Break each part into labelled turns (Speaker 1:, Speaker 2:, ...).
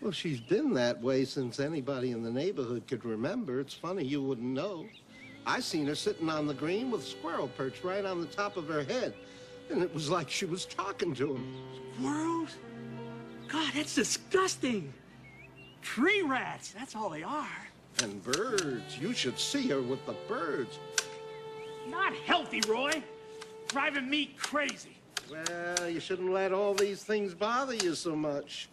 Speaker 1: Well, she's been that way since anybody in the neighborhood could remember. It's funny you wouldn't know. I seen her sitting on the green with a squirrel perched right on the top of her head. And it was like she was talking to him.
Speaker 2: Squirrels? God, that's disgusting. Tree rats, that's all they are.
Speaker 1: And birds. You should see her with the birds.
Speaker 2: Not healthy, Roy. Driving me crazy.
Speaker 1: Well, you shouldn't let all these things bother you so much.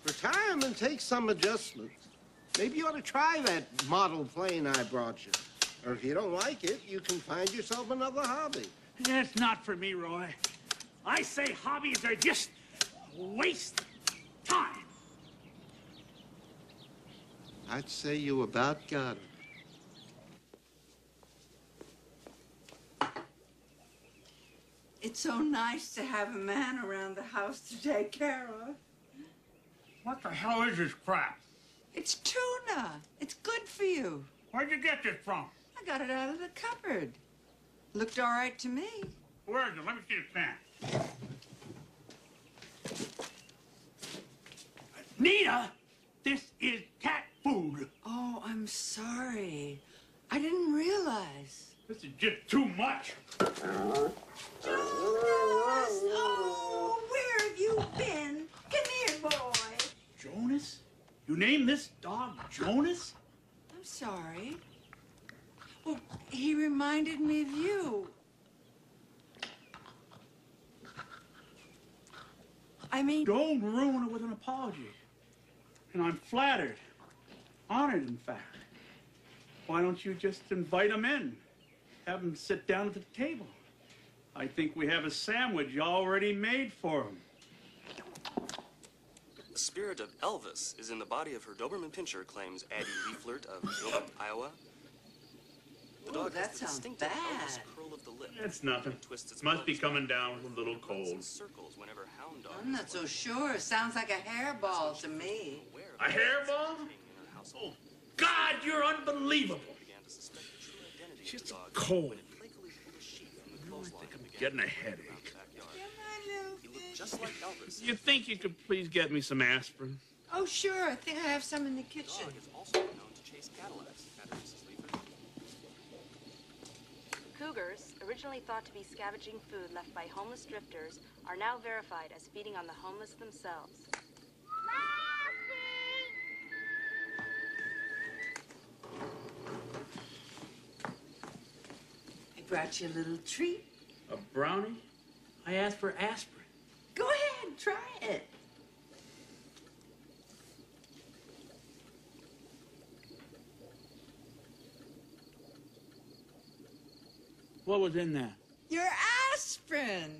Speaker 1: Retirement takes some adjustment. Maybe you ought to try that model plane I brought you. Or if you don't like it, you can find yourself another hobby.
Speaker 2: It's not for me, Roy. I say hobbies are just a waste of time.
Speaker 1: I'd say you about got it.
Speaker 3: It's so nice to have a man around the house to take care of.
Speaker 2: What the hell is this crap?
Speaker 3: It's tuna. It's good for you.
Speaker 2: Where'd you get this from?
Speaker 3: I got it out of the cupboard. Looked all right to me.
Speaker 2: Where is it? Let me see the pan. Nina, this is cat food.
Speaker 3: Oh, I'm sorry. I didn't realize.
Speaker 2: This is just too much.
Speaker 3: Jonas! Oh, where have you been? Come here, boy.
Speaker 2: Jonas? You named this dog Jonas?
Speaker 3: I'm sorry. Well, he reminded me of you. I mean...
Speaker 2: Don't ruin it with an apology. And I'm flattered. Honored, in fact. Why don't you just invite him in? Have him sit down at the table. I think we have a sandwich already made for him.
Speaker 4: The spirit of Elvis is in the body of her Doberman Pinscher, claims Addie Leaflert of Gilbert, Iowa. The dog has the distinctive Elvis curl of the lip.
Speaker 2: It's nothing.
Speaker 4: Its
Speaker 2: Must be
Speaker 4: nose
Speaker 2: coming
Speaker 4: back
Speaker 2: down
Speaker 4: and
Speaker 2: a little
Speaker 4: runs in
Speaker 2: cold.
Speaker 4: circles whenever hound dogs
Speaker 3: I'm not so sure. Sounds like a hairball to me.
Speaker 2: A hairball? Oh, God, you're unbelievable. Just cold. I think I'm getting a headache.
Speaker 4: Just like Elvis.
Speaker 2: You think you could please get me some aspirin?
Speaker 3: Oh, sure. I think I have some in the kitchen.
Speaker 4: The dog is also known to chase Cadillacs. Mrs. Leaford.
Speaker 5: Cougars, originally thought to be scavenging food left by homeless drifters, are now verified as feeding on the homeless themselves.
Speaker 3: I brought you a little treat.
Speaker 2: A brownie? I asked for aspirin.
Speaker 3: Go ahead, try it.
Speaker 2: What was in that?
Speaker 3: Your aspirin.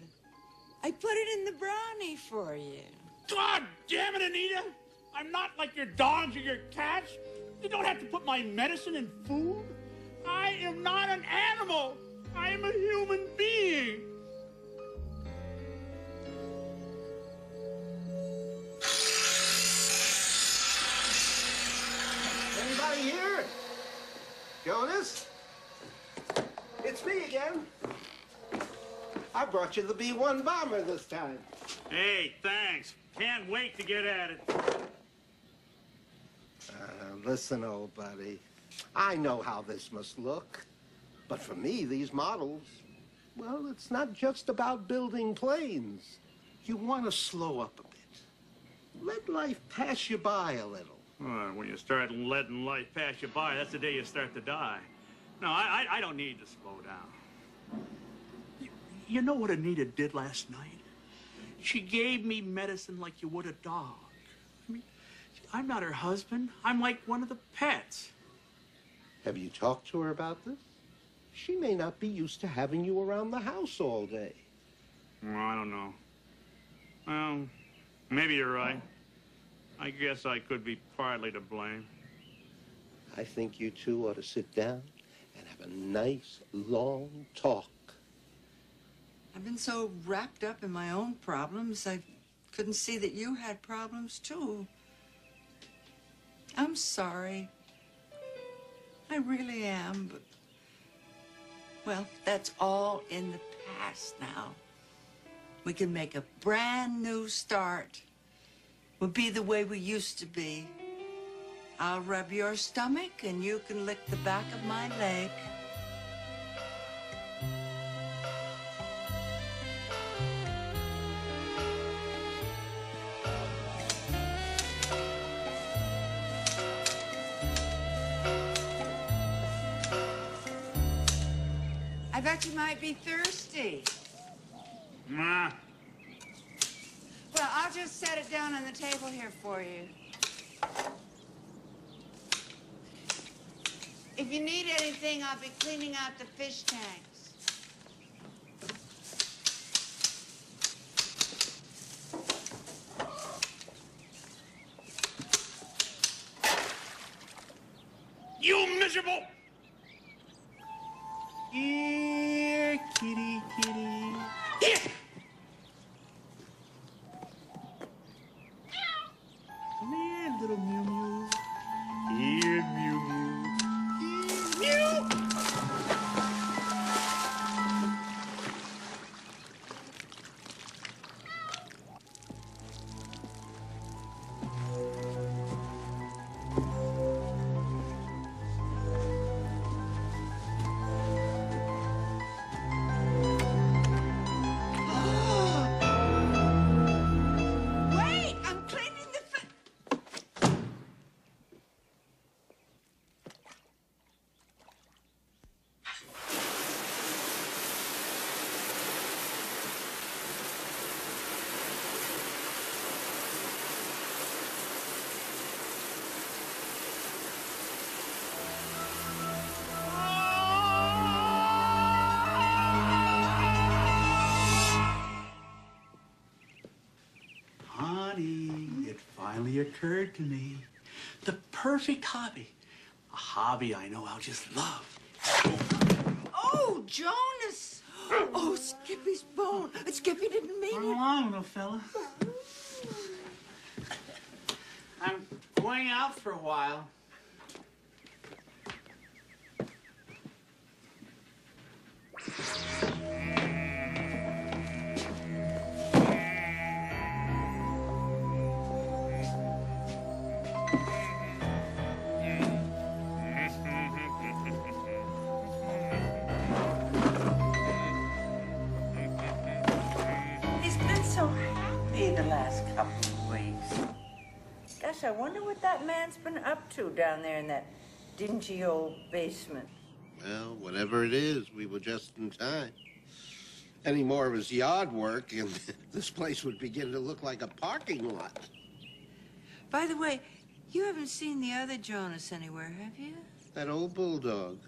Speaker 3: I put it in the brownie for you.
Speaker 2: God damn it, Anita! I'm not like your dogs or your cats. You don't have to put my medicine in food. I am not an animal. I am a human being.
Speaker 1: Anybody here? Jonas? It's me again. I brought you the B-1 bomber this time.
Speaker 2: Hey, thanks. Can't wait to get at it.
Speaker 1: Listen, old buddy. I know how this must look. But for me, these models, well, it's not just about building planes. You want to slow up a bit. Let life pass you by a little.
Speaker 2: When you start letting life pass you by, that's the day you start to die. No, I don't need to slow down. You know what Anita did last night? She gave me medicine like you would a dog. I mean, I'm not her husband. I'm like one of the pets.
Speaker 1: Have you talked to her about this? She may not be used to having you around the house all day.
Speaker 2: Well, I don't know. Well, maybe you're right. I guess I could be partly to blame.
Speaker 1: I think you two ought to sit down and have a nice, long talk.
Speaker 3: I've been so wrapped up in my own problems, I couldn't see that you had problems, too. I'm sorry. I really am, but... well, that's all in the past now. We can make a brand new start. We'll be the way we used to be. I'll rub your stomach and you can lick the back of my leg. I thought you might be thirsty.
Speaker 2: Nah.
Speaker 3: Well, I'll just set it down on the table here for you. If you need anything, I'll be cleaning out the fish tanks.
Speaker 2: You miserable! Here, kitty, kitty. Here! Come here, little Mew Mew. Here, Mew Mew. Here, Mew!
Speaker 3: Wait, I'm cleaning the
Speaker 2: Honey, it finally occurred to me. The perfect hobby. A hobby I know I'll just love.
Speaker 3: Oh, Jonas! Oh, Skippy's bone. Skippy didn't mean
Speaker 2: Run
Speaker 3: it.
Speaker 2: along, little fella. I'm going out for a while.
Speaker 6: He's been so happy the last couple of weeks. Gosh, I wonder what that man's been up to down there in that dingy old basement.
Speaker 1: Well, whatever it is, we were just in time. Any more of his yard work, and this place would begin to look like a parking lot.
Speaker 3: By the way, you haven't seen the other Jonas anywhere, have you?
Speaker 1: That old bulldog.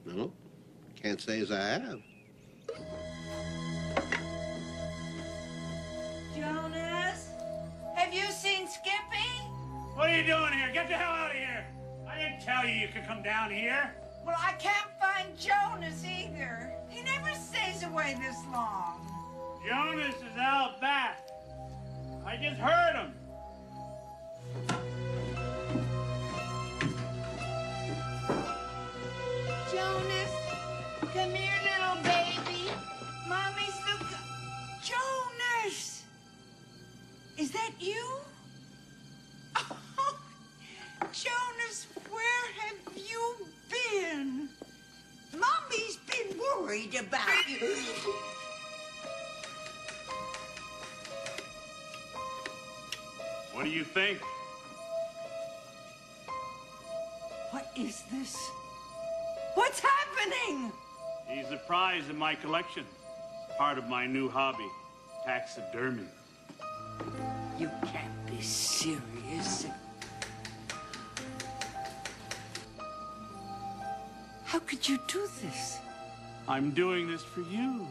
Speaker 1: No, can't say as I have.
Speaker 3: Jonas? Have you seen Skippy?
Speaker 2: What are you doing here? Get the hell out of here! I didn't tell you could come down here.
Speaker 3: Well, I can't find Jonas either. He never stays away this long.
Speaker 2: Jonas is out back. I just heard him.
Speaker 3: Jonas, come here, little baby. Mommy's looking. Jonas! Is that you? Oh, Jonas, where have you been? Mommy's been worried about you.
Speaker 2: What do you think?
Speaker 3: What is this? What's happening?
Speaker 2: He's a prize in my collection. Part of my new hobby, taxidermy.
Speaker 3: You can't be serious. How could you do this?
Speaker 2: I'm doing this for you.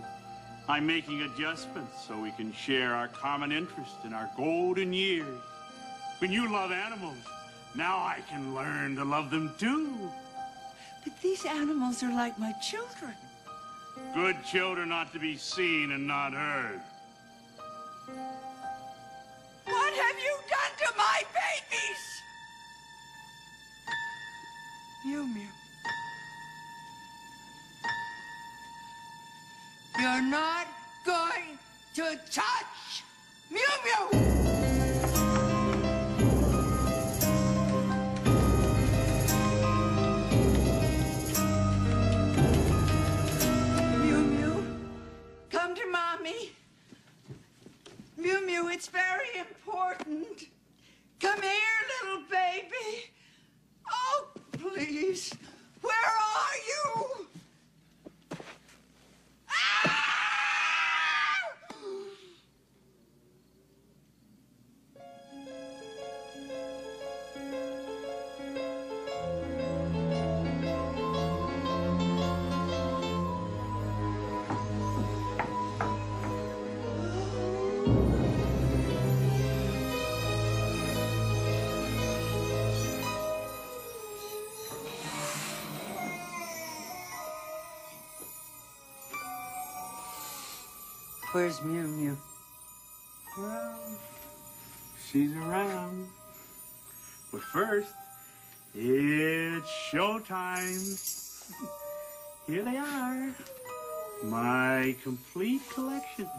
Speaker 2: I'm making adjustments so we can share our common interest in our golden years. When you love animals, now I can learn to love them too.
Speaker 3: But these animals are like my children.
Speaker 2: Good children ought to be seen and not heard.
Speaker 3: What have you done to my babies? Mew Mew. You're not going to touch Mew Mew! Come here, little baby. Oh, please. Where are you? Ah! Where's Mew Mew?
Speaker 2: Well, she's around. But first, it's showtime. Here they are. My complete collection.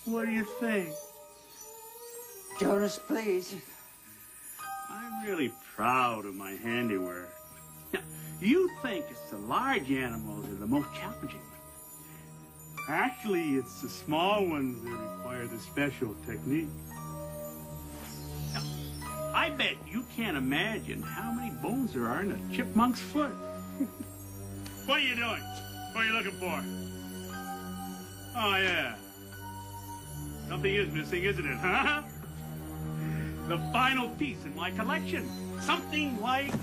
Speaker 2: What do you think?
Speaker 3: Jonas, please.
Speaker 2: I'm really proud of my handiwork. Now, you think it's the large animals that are the most challenging. Actually, it's the small ones that require the special technique. Now, I bet you can't imagine how many bones there are in a chipmunk's foot. What are you doing? What are you looking for? Oh, yeah. Something is missing, isn't it, huh? The final piece in my collection. Something like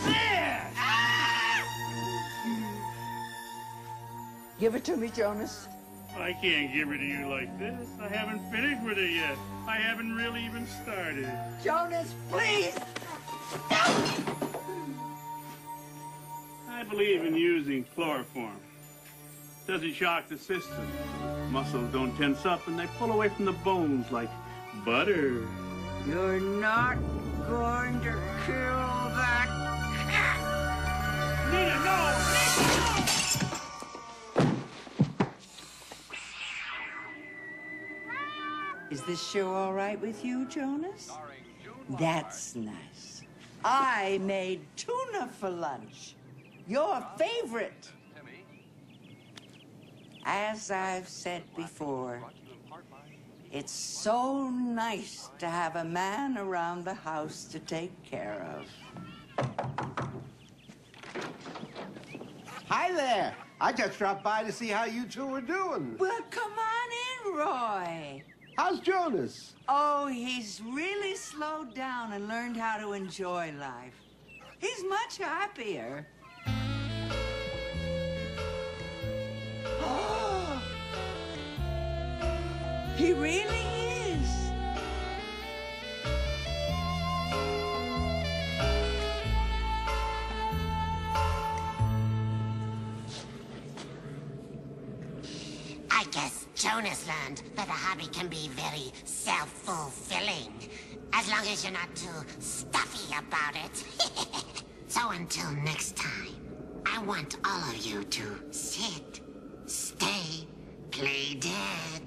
Speaker 2: this!
Speaker 3: Give it to me, Jonas.
Speaker 2: I can't give it to you like this. I haven't finished with it yet. I haven't really even started.
Speaker 3: Jonas, please!
Speaker 2: I believe in using chloroform. Doesn't shock the system. Muscles don't tense up and they pull away from the bones like butter.
Speaker 6: You're not going to kill that cat.
Speaker 2: Nina, no!
Speaker 3: Is this show all right with you, Jonas? That's nice. I made tuna for lunch. Your favorite. As I've said before, it's so nice to have a man around the house to take care of.
Speaker 1: Hi there. I just dropped by to see how you two were doing.
Speaker 3: Well, come on in, Roy.
Speaker 1: How's Jonas?
Speaker 3: Oh, he's really slowed down and learned how to enjoy life. He's much happier. He really is.
Speaker 7: I guess Jonas learned that a hobby can be very self-fulfilling, as long as you're not too stuffy about it. So until next time, I want all of you to sit, stay, play dead.